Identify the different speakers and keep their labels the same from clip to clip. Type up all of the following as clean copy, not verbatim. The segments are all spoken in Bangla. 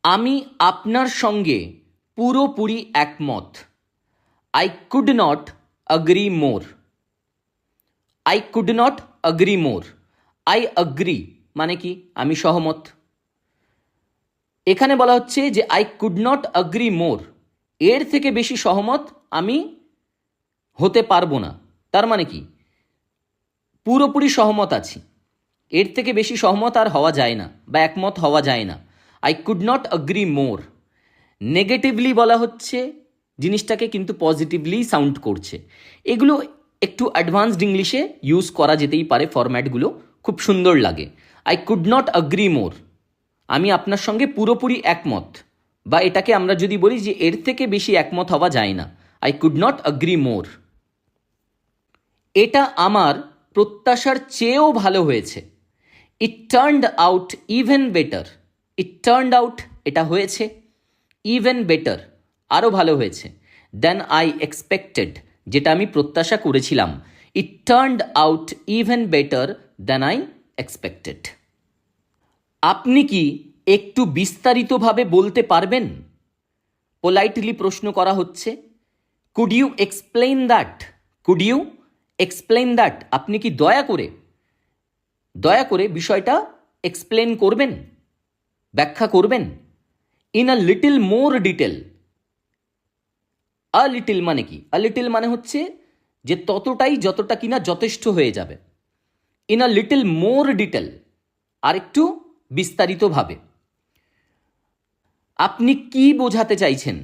Speaker 1: আমি আপনার সঙ্গে পুরোপুরি একমত। I could not agree more. I could not agree more. I agree মানে কি? আমি সহমত। এখানে বলা হচ্ছে যে আই কুড নট অ্যাগ্রি মোর, এর থেকে বেশি সহমত আমি হতে পারবো না। তার মানে কি? পুরোপুরি সহমত আছি, এর থেকে বেশি সহমত আর হওয়া যায় না বা একমত হওয়া যায় না। I could not agree more. Negatively বলা হচ্ছে জিনিসটাকে, কিন্তু পজিটিভলি সাউন্ড করছে। এগুলো একটু অ্যাডভান্সড ইংলিশে ইউজ করা যেতেই পারে, ফরম্যাটগুলো খুব সুন্দর লাগে। আই কুড নট অ্যাগ্রি মোর, আমি আপনার সঙ্গে পুরোপুরি একমত, বা এটাকে আমরা যদি বলি যে এর থেকে বেশি একমত হওয়া যায় না। আই কুড নট অ্যাগ্রি মোর। এটা আমার প্রত্যাশার চেয়েও ভালো হয়েছে। ইট টার্নড আউট ইভেন বেটার। ইট টার্নড আউট, এটা হয়েছে, ইভেন বেটার, আরও ভালো হয়েছে, দেন আই এক্সপেক্টেড, যেটা আমি প্রত্যাশা করেছিলাম। It turned out even better than I expected. আপনি কি একটু বিস্তারিতভাবে বলতে পারবেন? পোলাইটলি প্রশ্ন করা হচ্ছে। Could you explain that? Could you explain that, আপনি কি দয়া করে বিষয়টা এক্সপ্লেন করবেন, ব্যাখ্যা করবেন? In a little more detail. A little মানে কি? আ লিটল মানে হচ্ছে যে ততটাই যতটা কিনা যথেষ্ট হয়ে যাবে। In a little more detail, আর একটু বিস্তারিতভাবে। আপনি কি বোঝাতে চাইছেন?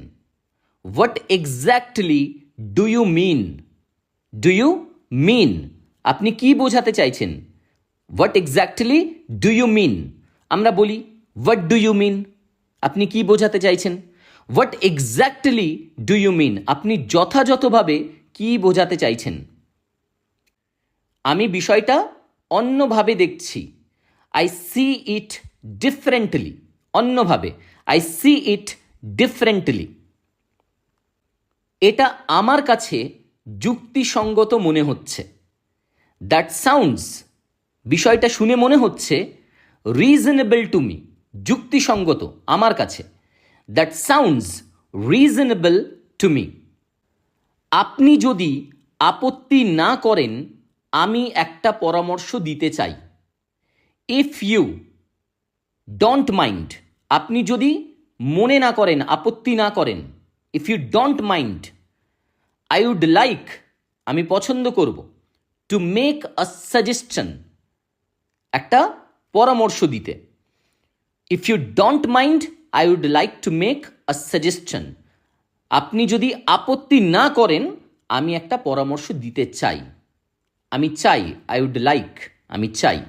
Speaker 1: What exactly do you mean? Do you mean, আপনি কি বোঝাতে চাইছেন? What exactly do you mean. আমরা বলি হোয়াট ডু ইউ মিন, আপনি কি বোঝাতে চাইছেন? What exactly do you mean, আপনি যথাযথভাবে কি বোঝাতে চাইছেন? আমি বিষয়টা অন্যভাবে দেখছি। I see it differently. অন্যভাবে, আই সি ইট ডিফারেন্টলি। এটা আমার কাছে যুক্তিসঙ্গত মনে হচ্ছে। দ্যাট সাউন্ডস, বিষয়টা শুনে মনে হচ্ছে, রিজনেবল টু মি, যুক্তিসঙ্গত আমার কাছে। That sounds reasonable to me. আপনি যদি আপত্তি না করেন, আমি একটা পরামর্শ দিতে চাই। ইফ ইউ ডোন্ট মাইন্ড, আপনি যদি মনে না করেন, আপত্তি না করেন, if you don't mind, I would like, আমি পছন্দ করব, টু মেক আ সাজেশন, একটা পরামর্শ দিতে। If you don't mind, I would like to make a suggestion. আপনি যদি আপত্তি না করেন, আমি একটা পরামর্শ দিতে চাই। আমি চাই, আই উড লাইক, আমি চাই।